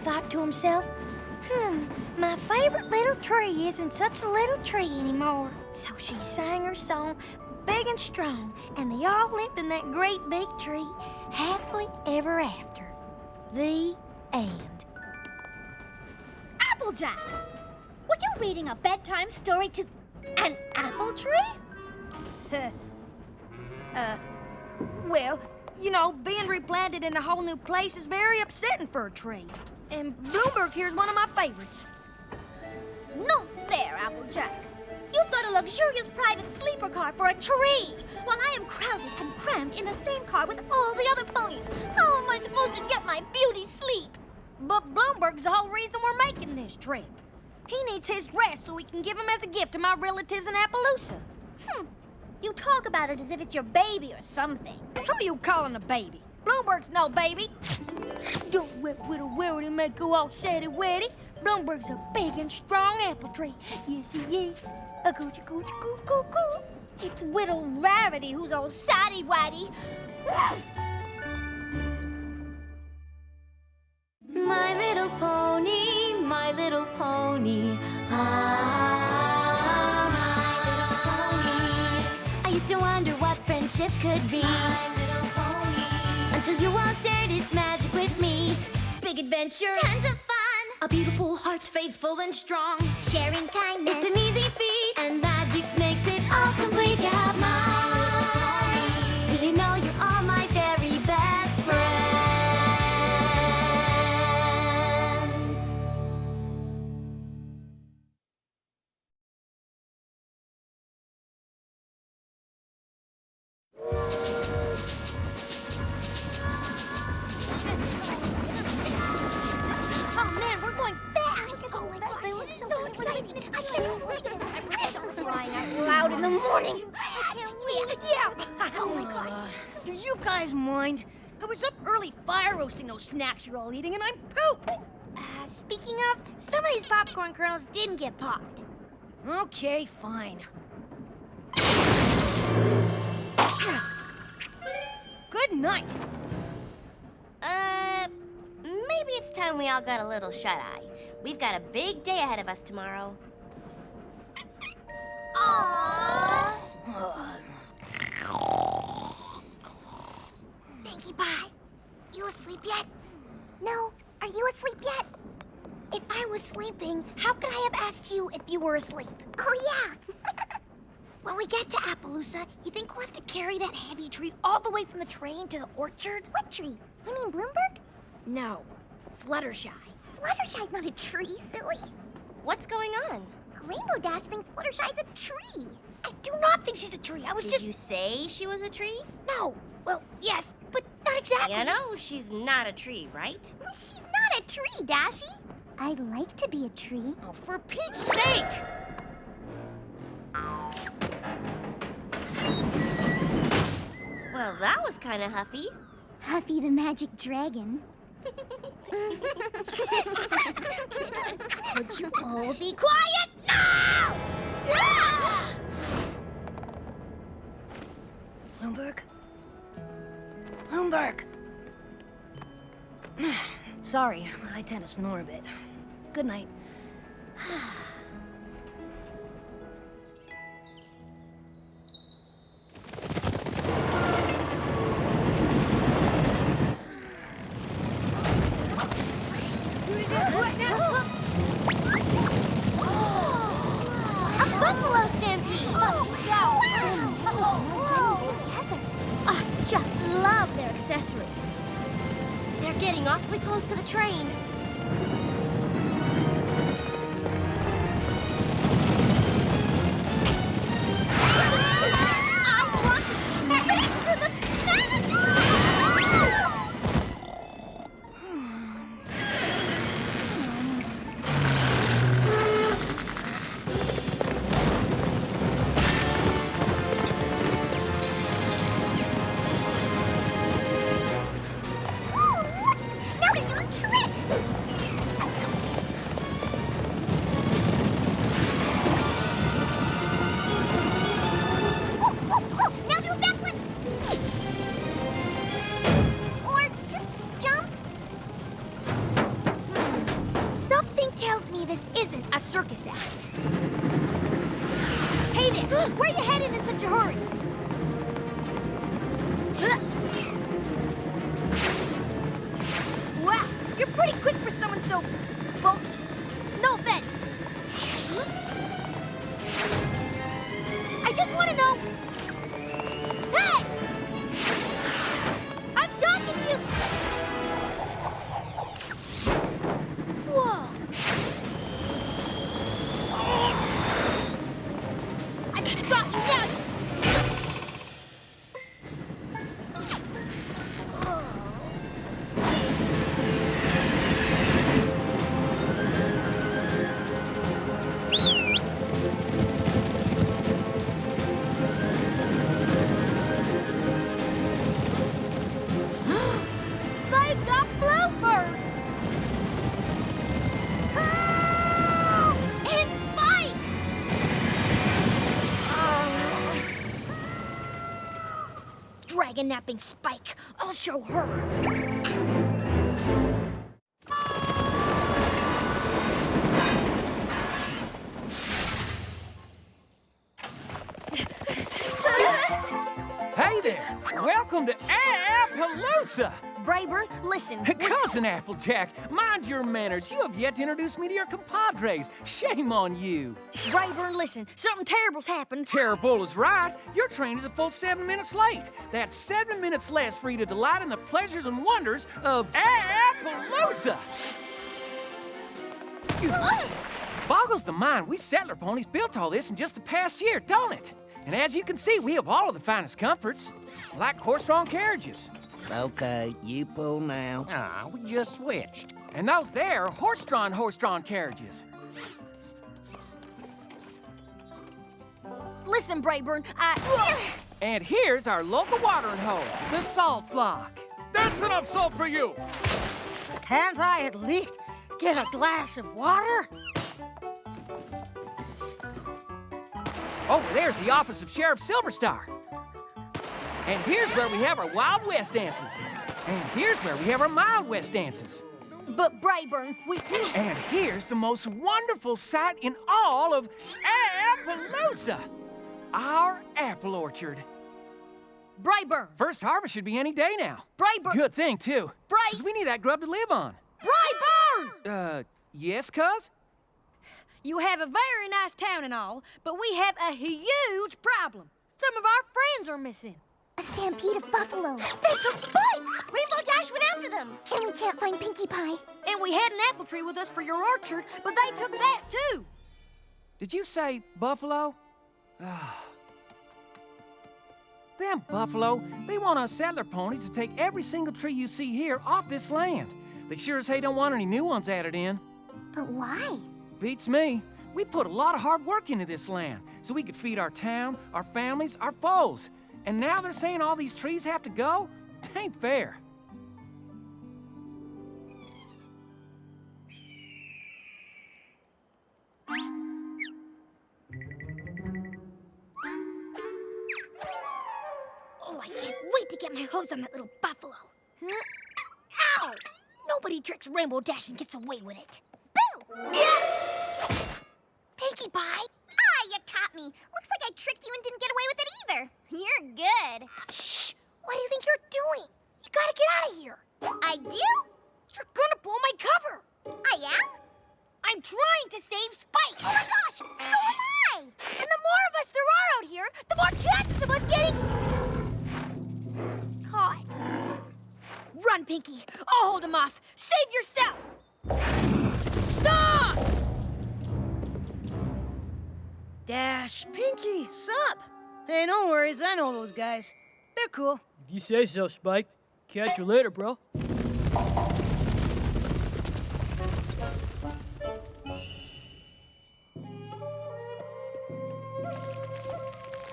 thought to himself, my favorite little tree isn't such a little tree anymore. So she sang her song big and strong, and they all lived in that great big tree, happily ever after. The end. Applejack! Were you reading a bedtime story to an apple tree? Well, you know, being replanted in a whole new place is very upsetting for a tree. And Bloomberg here's one of my favorites. No fair, Applejack. You've got a luxurious private sleeper car for a tree, while I am crowded and crammed in the same car with all the other ponies. How am I supposed to get my beauty sleep? But Bloomberg's the whole reason we're making this trip. He needs his rest so we can give him as a gift to my relatives in Appaloosa. You talk about it as if it's your baby or something. Who are you calling a baby? Bloomberg's no baby. Don't wet widow Werity make go all saddy wetty. Bloomberg's a big and strong apple tree. Yes, he is. A coochie coochie coo coo coo. It's Whittle Rarity who's all saddy-waddy. My little pony, my little pony. Ah, my little pony. I used to wonder what friendship could be. My little pony. Until you all shared its magic with me. Big adventure, Tons of fun, a beautiful heart, faithful and strong. sharing kindness. It's an easy feat, and magic makes it all complete. You have mine. Do you know you're all my very best friends? Oh man, we're going fast! Oh my gosh, this is so exciting! I can't wait! I'm so crying out loud in the morning! I can't wait! Yeah! Oh my gosh! Do you guys mind? I was up early fire roasting those snacks you're all eating, and I'm pooped. Speaking of, some of these popcorn kernels didn't get popped. Okay, fine. Good night. Maybe it's time we all got a little shut-eye. We've got a big day ahead of us tomorrow. Aww! Pinkie Pie, you asleep yet? No, are you asleep yet? If I was sleeping, how could I have asked you if you were asleep? Oh, yeah. When we get to Appaloosa, you think we'll have to carry that heavy tree all the way from the train to the orchard? What tree? You mean Bloomberg? No, Fluttershy. Fluttershy's not a tree, silly. What's going on? Rainbow Dash thinks Fluttershy's a tree. I do not think she's a tree. I was Did just... you say she was a tree? No. Well, yes, but not exactly. You know she's not a tree, right? She's not a tree, Dashy. I'd like to be a tree. Oh, for Pete's sake! Well, that was kind of huffy. Huffy the Magic Dragon. Would you all be quiet now? Bloomberg? Bloomberg! Sorry, but I tend to snore a bit. Good night. A buffalo stampede! Together. I just love their accessories. They're getting awfully close to the train. I want to the Ooh, look! Now they're doing tricks! me this isn't a circus act. Hey there, where you headed in such a hurry? Wow, you're pretty quick for someone so bulky. No offense. I just want to know. Hey! I'm talking to you! Whoa! I got you now! They got Bluebird! And Spike! Dragon napping Spike. I'll show her. Hey there! Welcome to Appaloosa! Brayburn, listen. Cousin Applejack, mind your manners. You have yet to introduce me to your compadres. Shame on you. Brayburn, listen. Something terrible's happened. Terrible is right. Your train is a full 7 minutes late. That's 7 minutes less for you to delight in the pleasures and wonders of Appaloosa. Boggles the mind. We settler ponies built all this in just the past year, don't it? And as you can see, we have all of the finest comforts, like horse-drawn carriages. Okay, you pull now. Ah, we just switched. And those there are horse-drawn carriages. Listen, Brayburn, And here's our local watering hole, the salt block. That's enough salt for you! Can't I at least get a glass of water? Over there's the office of Sheriff Silverstar. And here's where we have our Wild West dances. And here's where we have our Mild West dances. But Brayburn, we... And here's the most wonderful sight in all of Appaloosa, our apple orchard. Brayburn! First harvest should be any day now. Brayburn! Good thing, too. Bray- Because we need that grub to live on. Brayburn! Yes, cuz? You have a very nice town and all, but we have a huge problem. Some of our friends are missing. A stampede of buffalo. They took Spike! Rainbow Dash went after them. And we can't find Pinkie Pie. And we had an apple tree with us for your orchard, but they took that too. Did you say buffalo? Them buffalo, they want us settler ponies to take every single tree you see here off this land. They sure as hey don't want any new ones added in. But why? Beats me. We put a lot of hard work into this land so we could feed our town, our families, our foes. And now they're saying all these trees have to go? Tain't fair. Oh, I can't wait to get my hose on that little buffalo. Ow! Nobody tricks Rainbow Dash and gets away with it. Boo! Pinkie Pie? Ah, you caught me. Looks like I tricked you and didn't get away with it either. You're good. Shh! What do you think you're doing? You gotta get out of here. I do? You're gonna blow my cover. I am? I'm trying to save Spike. Oh my gosh, so am I! And the more of us there are out here, the more chances of us getting caught. Run, Pinkie. I'll hold him off. Save yourself. Stop! Dash, Pinkie, sup? Hey, no worries, I know those guys. They're cool. If you say so, Spike. Catch you later, bro.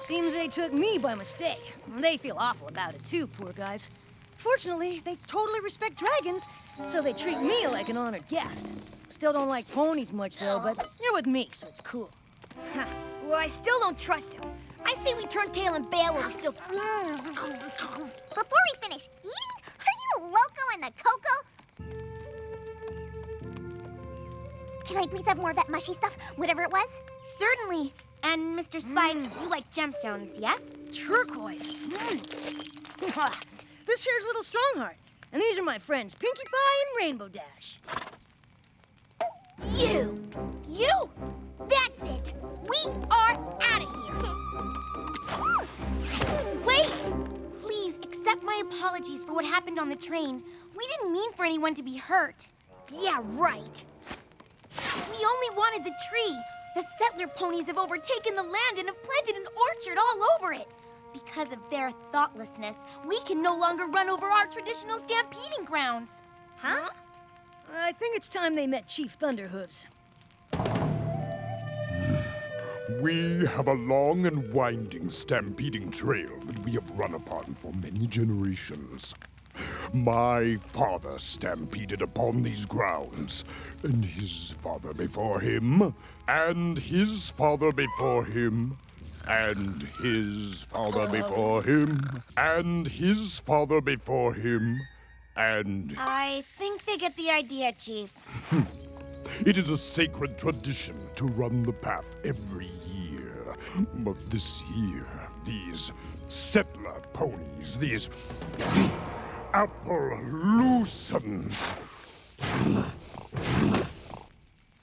Seems they took me by mistake. They feel awful about it too, poor guys. Fortunately, they totally respect dragons, so they treat me like an honored guest. Still don't like ponies much, though, but you're with me, so it's cool. Huh. Well, I still don't trust him. I say we turn tail and bail while we still... Before we finish eating, are you loco in the cocoa? Can I please have more of that mushy stuff, whatever it was? Certainly. And Mr. Spike, you like gemstones, yes? Turquoise. This here's Little Strongheart. And these are my friends, Pinkie Pie and Rainbow Dash. You! That's it! We are out of here! Wait! Please accept my apologies for what happened on the train. We didn't mean for anyone to be hurt. Yeah, right. We only wanted the tree. The settler ponies have overtaken the land and have planted an orchard all over it. Because of their thoughtlessness, we can no longer run over our traditional stampeding grounds. Huh? I think it's time they met Chief Thunderhooves. We have a long and winding stampeding trail that we have run upon for many generations. My father stampeded upon these grounds, and his father before him, and his father before him, and his father before him, and his father before him, and... I think they get the idea, Chief. It is a sacred tradition to run the path every year. But this year, these settler ponies, these Appaloosans,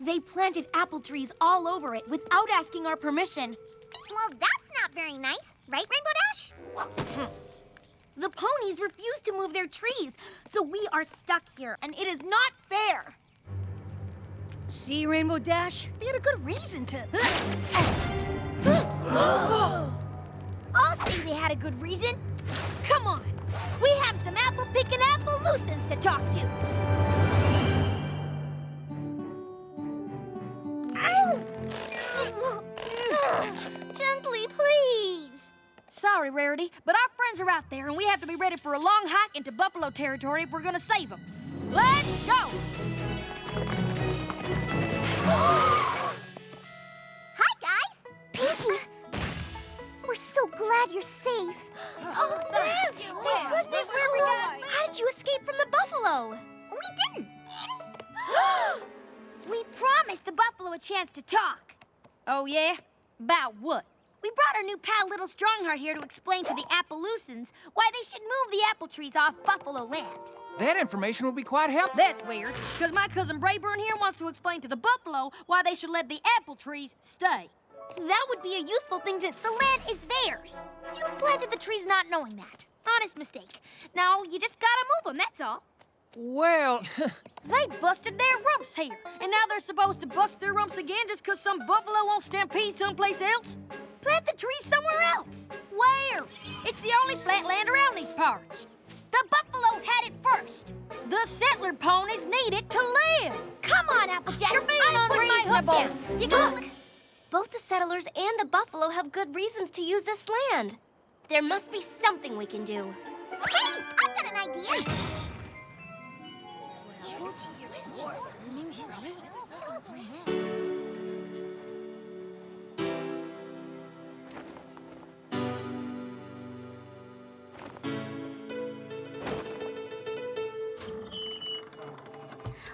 They planted apple trees all over it without asking our permission. Well, that's not very nice, right, Rainbow Dash? The ponies refuse to move their trees, so we are stuck here, and it is not fair. See, Rainbow Dash? They had a good reason to... I'll say they had a good reason. Come on, we have some apple-picking Appaloosans to talk to. Gently, please. Sorry, Rarity, but our friends are out there, and we have to be ready for a long hike into buffalo territory if we're gonna save them. Let's go! Hi, guys. Pinkie, we're so glad you're safe. Oh, thank goodness. How did you escape from the buffalo? We didn't. We promised the buffalo a chance to talk. Oh, yeah? About what? We brought our new pal Little Strongheart here to explain to the Appaloosans why they should move the apple trees off Buffalo land. That information will be quite helpful. That's weird, because my cousin Brayburn here wants to explain to the buffalo why they should let the apple trees stay. That would be a useful thing to... The land is theirs. You planted the trees not knowing that. Honest mistake. Now, you just gotta move them, that's all. Well, They busted their rumps here, and now they're supposed to bust their rumps again just because some buffalo won't stampede someplace else? Plant the trees somewhere else. Where? It's the only flat land around these parts. The buffalo had it first. The settler ponies need it to live. Come on, Applejack. You're being I'm putting my hook unreasonable. down. You go. Look, both the settlers and the buffalo have good reasons to use this land. There must be something we can do. Hey, I've got an idea.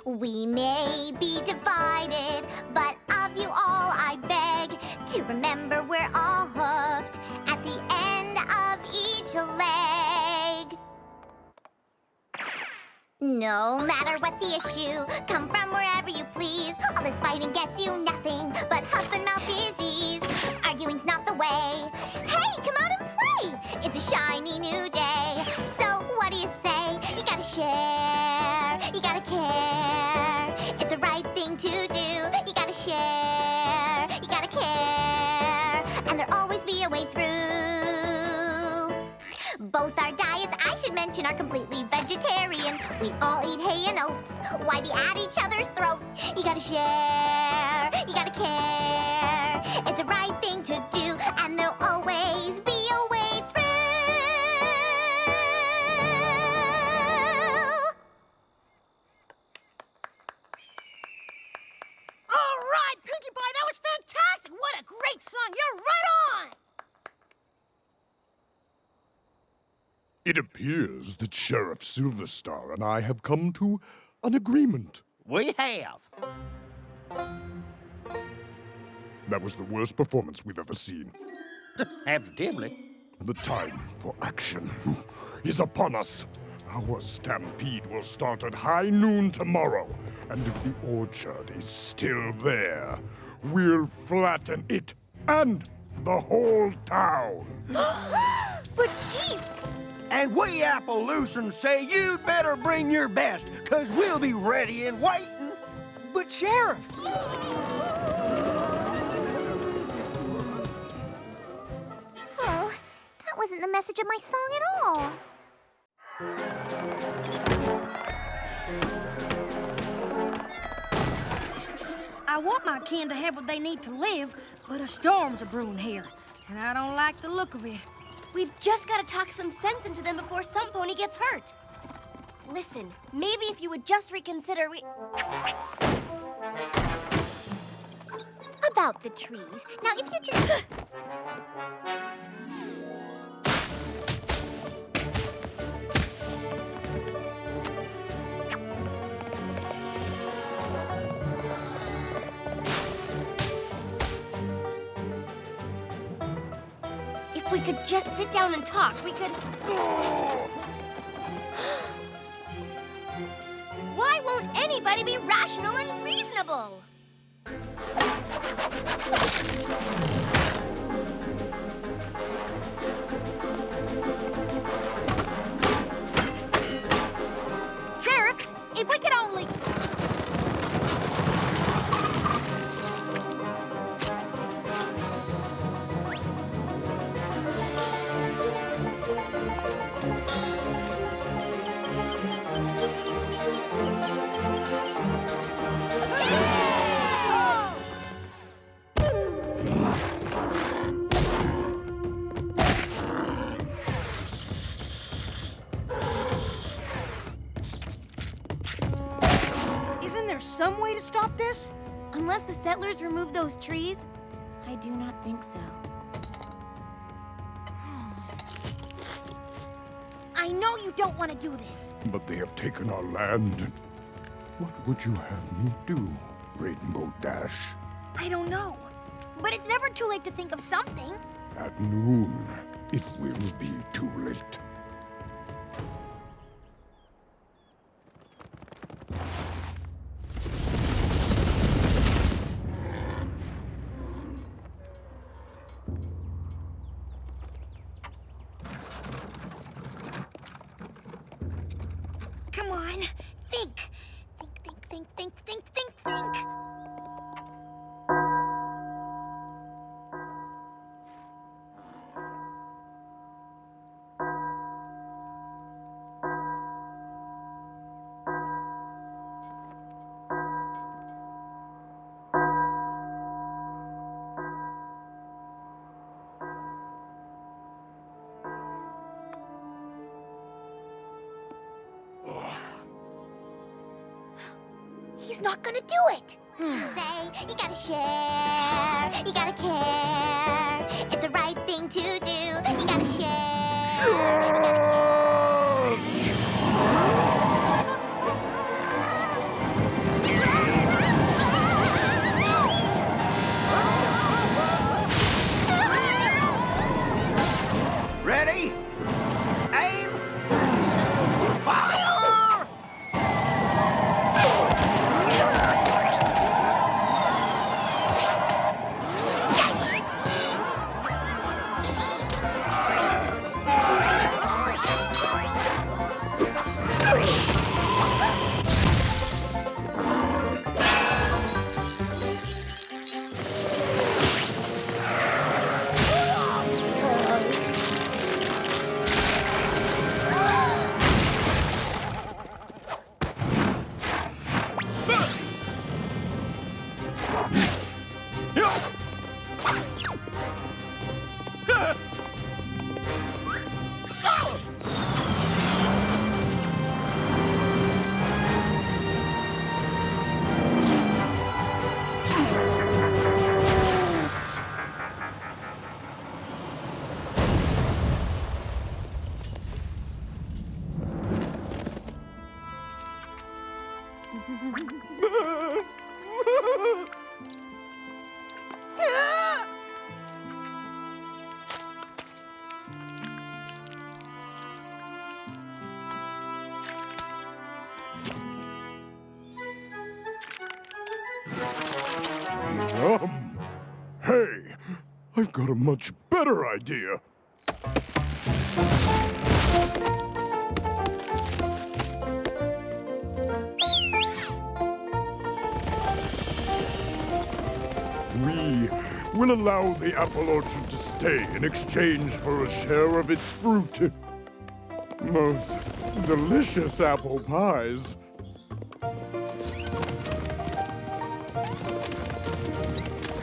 We may be divided, but of you all I beg to remember we're all hoofed at the end of each leg. No matter what the issue, come from wherever you please. All this fighting gets you nothing but huff and mouth disease. Arguing's not the way. Hey, come out and play! It's a shiny new day. So what do you say? You gotta share, you gotta care. It's a right thing to do. You gotta share, you gotta care. And there'll always be a way through. Both our diets, I should mention, are completely vegetarian. We all eat hay and oats. Why be at each other's throat? You gotta share, you gotta care. It's the right thing to do, and there'll always be a way through. All right, Pinkie Pie, that was fantastic! What a great song! You're right on! It appears that Sheriff Silverstar and I have come to an agreement. We have. That was the worst performance we've ever seen. Absolutely. The time for action is upon us. Our stampede will start at high noon tomorrow, and if the orchard is still there, we'll flatten it and the whole town. But Chief, And we Appaloosans say you'd better bring your best, 'cause we'll be ready and waiting. But Sheriff! Oh, that wasn't the message of my song at all. I want my kin to have what they need to live, but a storm's a brewing here, and I don't like the look of it. we've just got to talk some sense into them before some pony gets hurt. Listen, maybe if you would just reconsider, About the trees. Now, if you just... If we could just sit down and talk, we could... Why won't anybody be rational and reasonable? Sheriff, if we could only... Isn't there some way to stop this? Unless the settlers remove those trees, I do not think so. I know you don't want to do this. But they have taken our land. What would you have me do, Rainbow Dash? I don't know. But it's never too late to think of something. At noon, it will be too late. Come on, think. Think. He's not gonna do it. Say, you gotta share, you gotta care. It's the right thing to do. You gotta share. You gotta Ready? Aim! Fire! Hey, I've got a much better idea. We will allow the apple orchard to stay in exchange for a share of its fruit. Most delicious apple pies.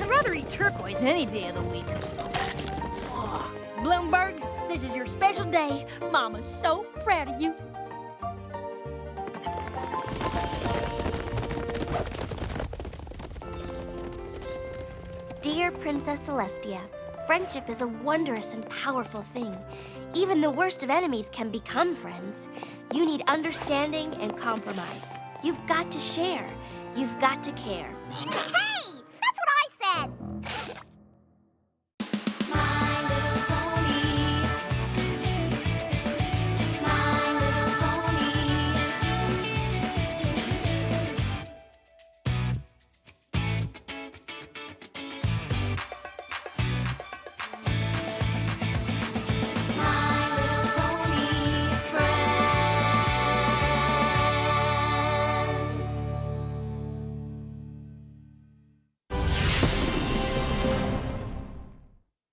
I'd rather eat turquoise any day of the week. Bloomberg, this is your special day. Mama's so proud of you. Dear Princess Celestia, friendship is a wondrous and powerful thing. Even the worst of enemies can become friends. You need understanding and compromise. You've got to share. You've got to care.